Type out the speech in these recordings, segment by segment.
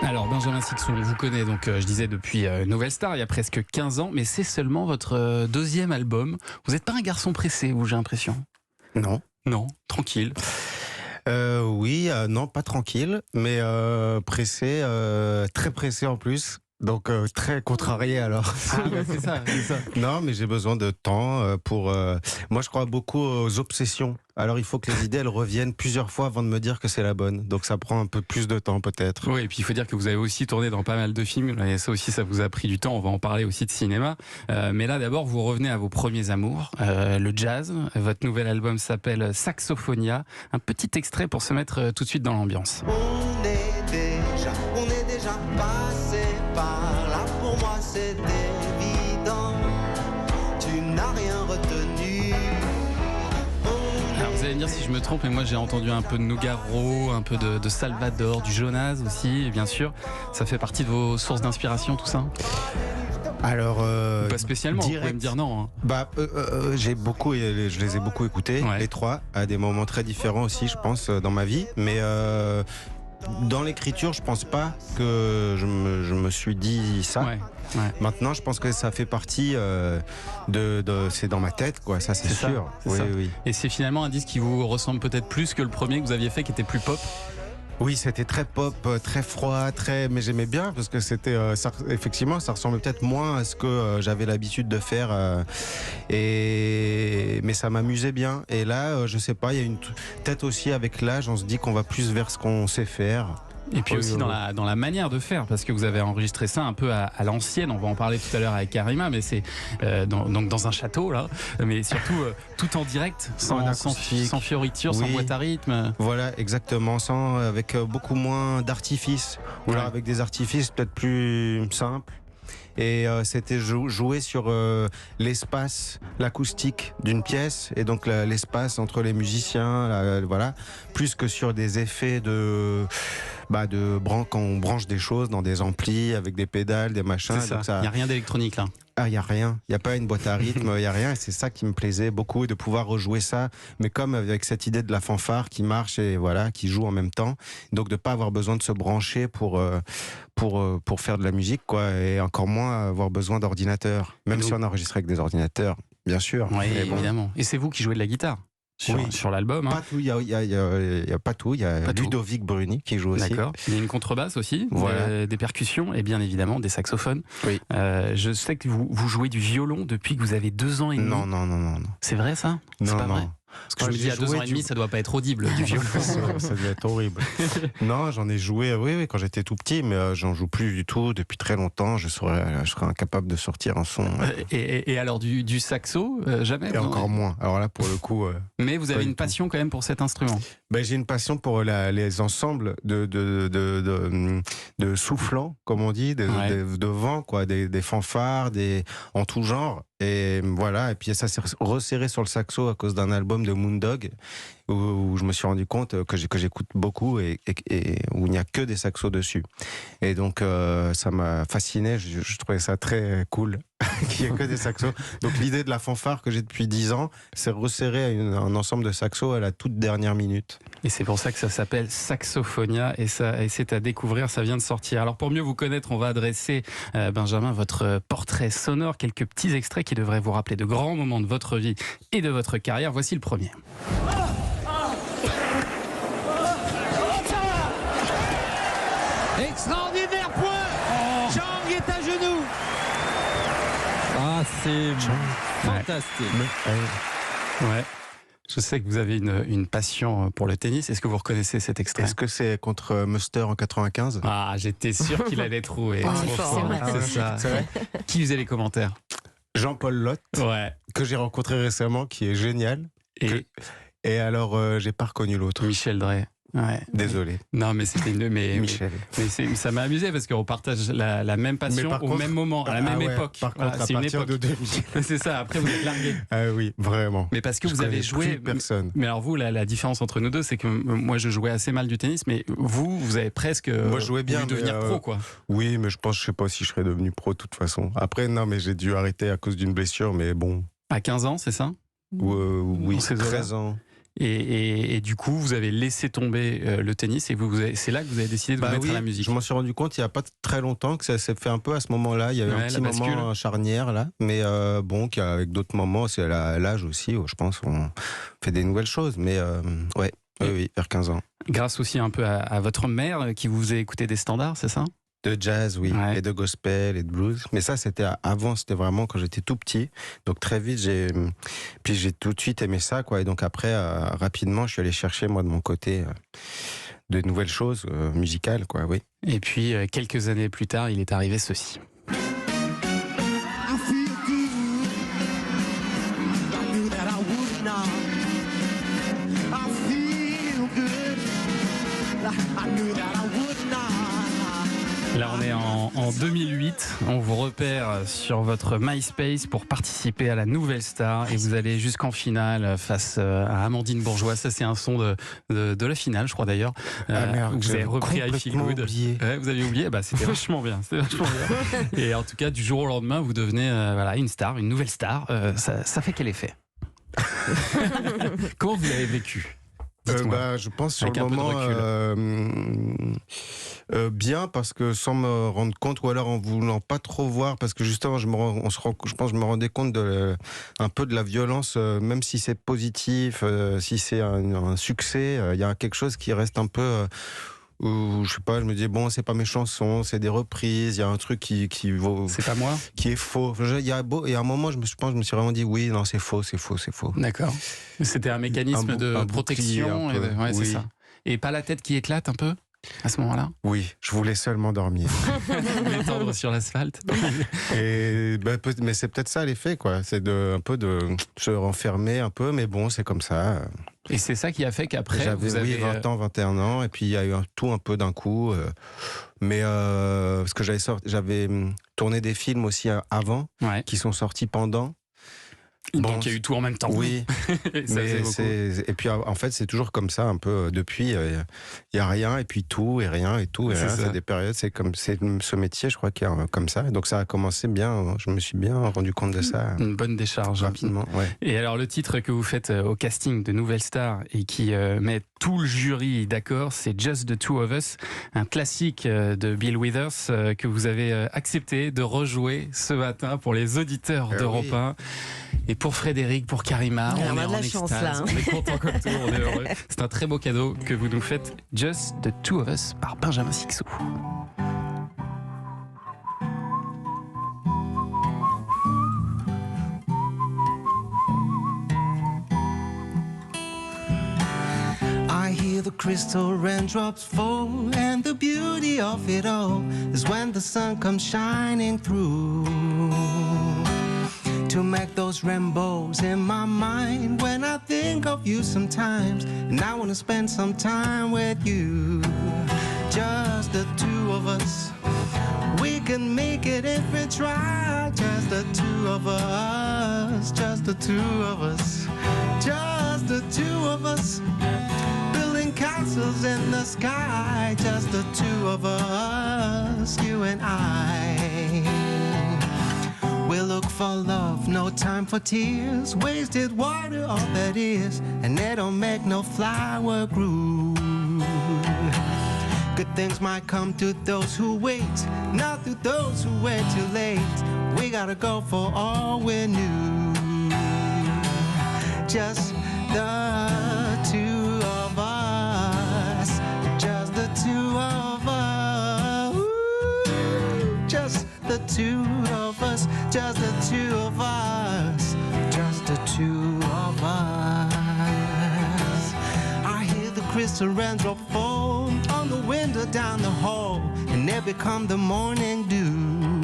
Alors Benjamin Sixon, on vous connaît donc je disais depuis Nouvelle Star il y a presque 15 ans, mais c'est seulement votre deuxième album. Vous n'êtes pas un garçon pressé, vous, j'ai l'impression. Non. Non, tranquille. Oui, non, pas tranquille, mais pressé, très pressé en plus. Donc très contrarié alors. Ah bah c'est ça. Non, mais j'ai besoin de temps pour... Moi, je crois beaucoup aux obsessions. Alors, il faut que les idées, elles reviennent plusieurs fois avant de me dire que c'est la bonne. Donc, ça prend un peu plus de temps, peut-être. Oui, et puis il faut dire que vous avez aussi tourné dans pas mal de films. Et ça aussi, ça vous a pris du temps. On va en parler aussi de cinéma. Mais là, d'abord, vous revenez à vos premiers amours, le jazz. Votre nouvel album s'appelle Saxophonia. Un petit extrait pour se mettre tout de suite dans l'ambiance. On est déjà passé par là. Pour moi, c'est évident. Tu n'as rien retenu. Alors vous allez me dire si je me trompe, mais moi j'ai entendu un peu de Nougaro, un peu de Salvador, du Jonas aussi, et bien sûr. Ça fait partie de vos sources d'inspiration, tout ça? Alors, Pas spécialement, vous pouvez me dire non. Hein. Bah, je les ai beaucoup écoutés, Ouais. les trois, à des moments très différents aussi, je pense, dans ma vie. Mais dans l'écriture, je pense pas que je me suis dit ça. Ouais. Maintenant, je pense que ça fait partie c'est dans ma tête, quoi. Ça, c'est C'est sûr. ça, c'est Oui, ça. oui. Et c'est finalement un disque qui vous ressemble peut-être plus que le premier que vous aviez fait, qui était plus pop. Oui, c'était très pop, très froid, mais j'aimais bien parce que c'était effectivement, ça ressemblait peut-être moins à ce que j'avais l'habitude de faire, mais ça m'amusait bien. Et là, je sais pas, il y a peut-être aussi avec l'âge, on se dit qu'on va plus vers ce qu'on sait faire. Et puis Oui, aussi oui, dans la manière de faire, parce que vous avez enregistré ça un peu à l'ancienne. On va en parler tout à l'heure avec Karima, mais c'est donc dans un château là, mais surtout tout en direct, sans fioriture, sans Oui. boîte à rythme. Voilà, exactement, avec beaucoup moins d'artifices, ou alors Ouais. avec des artifices peut-être plus simples. Et c'était jouer sur l'espace, l'acoustique d'une pièce, et donc l'espace entre les musiciens, voilà, plus que sur des effets quand on branche des choses dans des amplis avec des pédales, des machins. C'est ça. Donc Il n'y a rien d'électronique là. il n'y a rien. Il n'y a pas une boîte à rythme, il n'y a rien. Et c'est ça qui me plaisait beaucoup, de pouvoir rejouer ça, mais comme avec cette idée de la fanfare qui marche et voilà, qui joue en même temps. Donc de ne pas avoir besoin de se brancher pour faire de la musique, quoi, et encore moins avoir besoin d'ordinateur. Même si on enregistre avec des ordinateurs, bien sûr. Oui, Mais bon. évidemment. Et c'est vous qui jouez de la guitare sur l'album. Hein. Pas tout, il y a pas tout. Il y a Pas tout. Ludovic Bruni qui joue aussi. D'accord. Il y a une contrebasse aussi, Voilà. des percussions et bien évidemment des saxophones. Oui. Je sais que vous jouez du violon depuis que vous avez 2 ans et demi. Non. C'est vrai ça? C'est Non, pas non. vrai? Parce que je Quand me dis à j'ai 2 ans joué et demi, ça doit pas être audible du violon. ça devait être horrible. Non, j'en ai joué, oui, quand j'étais tout petit, mais j'en joue plus du tout depuis très longtemps. Je serais incapable de sortir un son. Et alors du saxo, jamais? Et encore moins. Alors là, pour le coup. Mais vous avez une passion quand même pour cet instrument. J'ai une passion pour les ensembles de soufflants, comme on dit, de vent, quoi, des fanfares, en tout genre. Et voilà, et puis ça s'est resserré sur le saxo à cause d'un album de Moondog où je me suis rendu compte que j'écoute beaucoup et où il n'y a que des saxos dessus. Et donc ça m'a fasciné, je trouvais ça très cool qu'il n'y ait que des saxos. Donc l'idée de la fanfare que j'ai depuis 10 ans, c'est resserrer un ensemble de saxos à la toute dernière minute. Et c'est pour ça que ça s'appelle Saxophonia et c'est à découvrir, ça vient de sortir. Alors pour mieux vous connaître, on va adresser, Benjamin, votre portrait sonore, quelques petits extraits qui devraient vous rappeler de grands moments de votre vie et de votre carrière. Voici le premier. Extraordinaire point. Chang est à genoux. Ah, c'est fantastique. Ouais. Je sais que vous avez une passion pour le tennis. Est-ce que vous reconnaissez cet extrait? Est-ce que c'est contre Muster en 95? Ah, j'étais sûr qu'il allait trouver. c'est fort, C'est ça. C'est vrai. Qui faisait les commentaires? Jean-Paul Lotte, Ouais. que j'ai rencontré récemment, qui est génial. Et alors, j'ai pas reconnu l'autre. Michel Drey. Ouais. Désolé. Non, mais c'était Michel. ça m'a amusé parce qu'on partage la même passion au même moment, à la même époque. Par contre, c'est à une partir époque. de 2000. C'est ça. Après, vous êtes largué. Ah oui, vraiment. Mais parce que Je vous avez connais joué. plus personne. Mais alors vous, la différence entre nous deux, c'est que moi, je jouais assez mal du tennis, mais vous avez presque. Moi, je jouais bien, voulu devenir mais, pro, quoi. Oui, mais je sais pas si je serais devenu pro de toute façon. Après, non, mais j'ai dû arrêter à cause d'une blessure, mais bon. À 15 ans, c'est ça? Oui, Dans ces 13 ans. Et du coup, vous avez laissé tomber le tennis et c'est là que vous avez décidé de vous mettre à la musique. Je m'en suis rendu compte il n'y a pas très longtemps que ça s'est fait un peu à ce moment-là. Il y avait un petit moment charnière là, mais avec d'autres moments, c'est à l'âge aussi où je pense on fait des nouvelles choses. Mais oui, vers 15 ans. Grâce aussi un peu à votre mère qui vous faisait écouter des standards, c'est ça ? De jazz, oui, et de gospel et de blues. Mais ça, c'était avant, c'était vraiment quand j'étais tout petit. Donc très vite, j'ai tout de suite aimé ça, quoi. Et donc après, rapidement, je suis allé chercher, moi, de mon côté, de nouvelles choses musicales, quoi, oui. Et puis, quelques années plus tard, il est arrivé ceci. Là, on est en 2008. On vous repère sur votre MySpace pour participer à la Nouvelle Star et vous allez jusqu'en finale face à Amandine Bourgeois. Ça, c'est un son de la finale, je crois d'ailleurs. Vous avez repris I Feel Good. Ouais, vous avez oublié. C'était vachement bien. Et en tout cas, du jour au lendemain, vous devenez une star, une nouvelle star. Ça fait quel effet? Comment vous l'avez vécu? Je pense sur le moment bien, parce que sans me rendre compte, ou alors en voulant pas trop voir, parce que justement je me rendais compte un peu de la violence, même si c'est positif, si c'est un succès, il y a quelque chose qui reste un peu où je sais pas, je me dis bon, c'est pas mes chansons, c'est des reprises, il y a un truc qui vaut, c'est pas moi, qui est faux. Il y a un moment, je me suis vraiment dit oui, non, c'est faux. D'accord. C'était un mécanisme de protection, c'est ça. Et pas la tête qui éclate un peu à ce moment-là? Oui, je voulais seulement dormir. Vous voulez tendre sur l'asphalte. Mais c'est peut-être ça l'effet, quoi. C'est un peu de se renfermer un peu, mais bon, c'est comme ça. Et c'est ça qui a fait qu'après, j'avais 20 ans, 21 ans, et puis il y a eu tout un peu d'un coup. Parce que j'avais tourné des films aussi avant, qui sont sortis pendant. Donc il y a eu tout en même temps. Oui, et puis en fait c'est toujours comme ça un peu depuis. Il y a rien et puis tout et rien et tout. C'est des périodes, c'est ce métier, je crois, qui est comme ça. Donc ça a commencé bien. Je me suis bien rendu compte de ça. Une bonne décharge rapidement. Ouais. Et alors le titre que vous faites au casting de Nouvelle Star et qui met tout le jury d'accord, c'est Just the Two of Us, un classique de Bill Withers que vous avez accepté de rejouer ce matin pour les auditeurs d'Europe 1. Et pour Frédéric, pour Karima, on est en extase, on est content comme tout, on est heureux. C'est un très beau cadeau que vous nous faites, Just the Two of Us par Benjamin Sixou. I hear the crystal raindrops fall, and the beauty of it all is when the sun comes shining through to make those rainbows in my mind when I think of you sometimes, and I want to spend some time with you. Just the two of us, we can make it if we try. Just the two of us, just the two of us, just the two of us, building castles in the sky. Just the two of us, you and I. We'll look for love, no time for tears. Wasted water, all that is, and they don't make no flower grow. Good things might come to those who wait, not to those who wait too late. We gotta go for all we knew. Just the two of us, just the two of us. Ooh, just the two of us, just the two of us, just the two of us. I hear the crystal raindrop fall on the window down the hall, and they become the morning dew.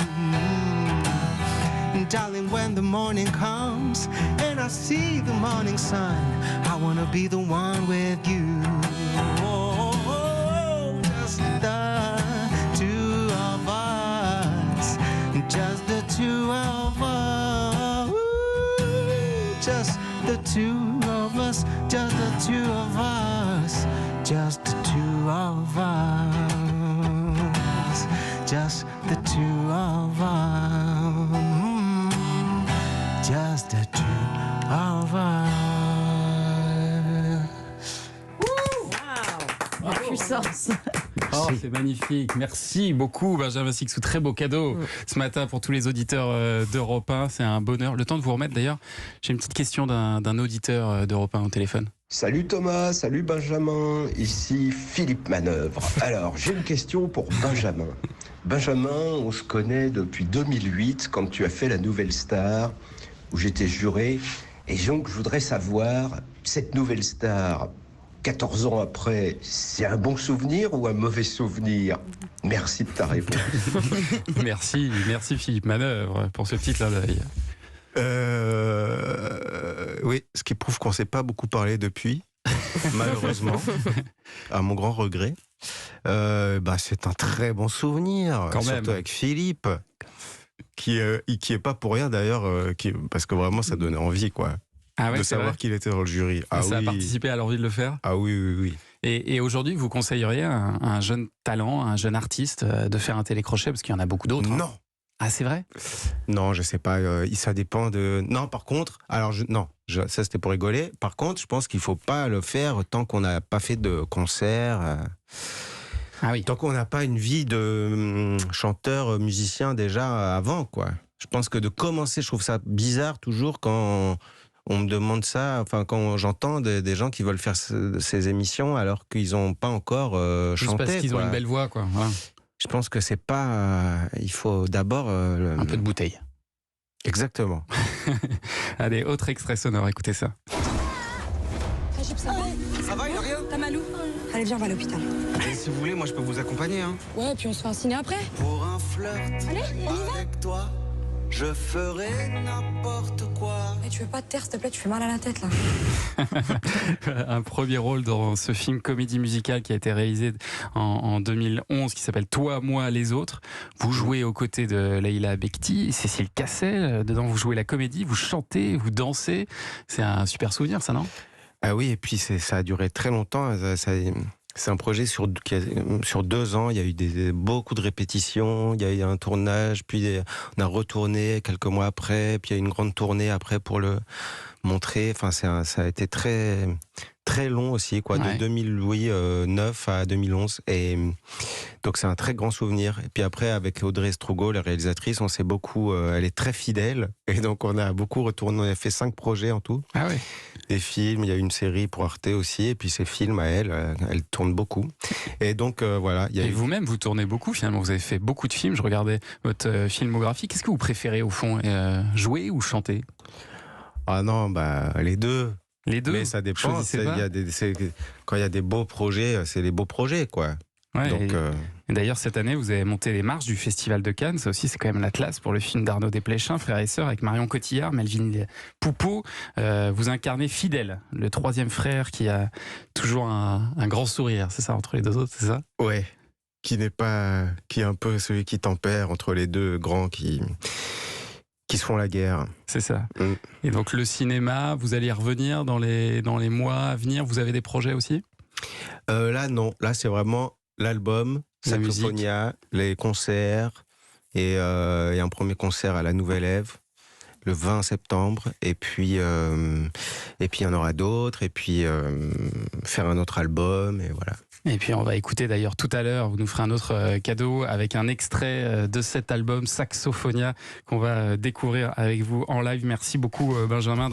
And darling, when the morning comes and I see the morning sun, I wanna be the one with you. Oh, just the two of us, just the two of us. Ooh, just the two of us, just the two of us, just the two of us, just the two of us, just the two of us. chance. Oh, c'est magnifique. Merci beaucoup, Benjamin Sixou. Très beau cadeau ce matin pour tous les auditeurs d'Europe 1. C'est un bonheur. Le temps de vous remettre d'ailleurs. J'ai une petite question d'un auditeur d'Europe 1 au téléphone. Salut Thomas, salut Benjamin, ici Philippe Manœuvre. Alors, j'ai une question pour Benjamin. Benjamin, on se connaît depuis 2008 quand tu as fait la Nouvelle Star, où j'étais juré. Et donc, je voudrais savoir, cette Nouvelle Star, 14 ans après, c'est un bon souvenir ou un mauvais souvenir? Merci de ta réponse. Merci Philippe Manœuvre pour ce petit clin d'œil. Oui, ce qui prouve qu'on ne s'est pas beaucoup parlé depuis, malheureusement, à mon grand regret. C'est un très bon souvenir, Quand surtout même. avec Philippe, qui est pas pour rien d'ailleurs, parce que vraiment ça donnait envie, quoi, Ah ouais, de c'est savoir vrai. qu'il était dans le jury. Ah Ça a oui. participé à l'envie de le faire. Ah oui. Et aujourd'hui, vous conseilleriez à un jeune talent, un jeune artiste de faire un télécrochet parce qu'il y en a beaucoup d'autres. hein. Non. Ah, c'est vrai? Non, je sais pas. Ça dépend de. Non, par contre, alors ça c'était pour rigoler. Par contre, je pense qu'il faut pas le faire tant qu'on n'a pas fait de concert, Ah oui. tant qu'on n'a pas une vie de chanteur, musicien déjà avant, quoi. Je pense que de commencer, je trouve ça bizarre toujours quand on me demande ça. Enfin, quand j'entends des gens qui veulent faire ces émissions alors qu'ils n'ont pas encore Juste chanté. parce qu'ils ont quoi. une belle voix, quoi. Voilà. Je pense que c'est pas. Il faut d'abord. Un peu de bouteille. Exactement. Allez, autre extrait sonore, écoutez ça. Ça va, il a rien? T'as mal où? Allez, viens, on va à l'hôpital. Et si vous voulez, moi je peux vous accompagner. Hein. Ouais, puis on se fait un ciné après. Pour un flirt Allez, on y va. avec toi, je ferai n'importe quoi. Mais tu veux pas te taire, s'il te plaît, tu fais mal à la tête là. Un premier rôle dans ce film comédie musicale qui a été réalisé en 2011 qui s'appelle Toi, moi, les autres. Vous jouez aux côtés de Leïla Bekti et Cécile Cassel. Dedans, vous jouez la comédie, vous chantez, vous dansez. C'est un super souvenir, ça, non? Ah oui, et puis ça a duré très longtemps. C'est un projet sur 2 ans. Il y a eu beaucoup de répétitions. Il y a eu un tournage, puis on a retourné quelques mois après. Puis il y a eu une grande tournée après pour le montrer. Enfin, ça a été très très long aussi, quoi, Ouais. de 2009 à 2011. Et donc c'est un très grand souvenir. Et puis après, avec Audrey Strogo, la réalisatrice, on s'est beaucoup. Elle est très fidèle, et donc on a beaucoup retourné. On a fait 5 projets en tout. Ah ouais. Des films, il y a une série pour Arte aussi, et puis ces films à elle tourne beaucoup. Et donc voilà, il y a Et eu... vous-même, vous tournez beaucoup finalement. Vous avez fait beaucoup de films. Je regardais votre filmographie. Qu'est-ce que vous préférez au fond, jouer ou chanter? Ah non, les deux. Les deux. Mais ça dépend. Choisissez pas. Quand il y a des beaux projets, c'est les beaux projets, quoi. Ouais, Donc, et d'ailleurs, cette année, vous avez monté les marches du Festival de Cannes. Ça aussi, c'est quand même la classe pour le film d'Arnaud Desplechin, Frères et Sœurs, avec Marion Cotillard, Melvin Poupeau. Vous incarnez Fidèle, le 3e frère qui a toujours un grand sourire. C'est ça, entre les deux autres, c'est ça? ouais. Qui est un peu celui qui tempère entre les deux grands qui se font la guerre. C'est ça. Mm. Et donc, le cinéma, vous allez y revenir dans les mois à venir. Vous avez des projets aussi? Là, non. Là, c'est vraiment l'album, La Saxophonia, les concerts, et un premier concert à la Nouvelle Ève, le 20 septembre, et puis il y en aura d'autres, et puis faire un autre album, et voilà. Et puis on va écouter d'ailleurs tout à l'heure, vous nous ferez un autre cadeau avec un extrait de cet album Saxophonia qu'on va découvrir avec vous en live. Merci beaucoup Benjamin.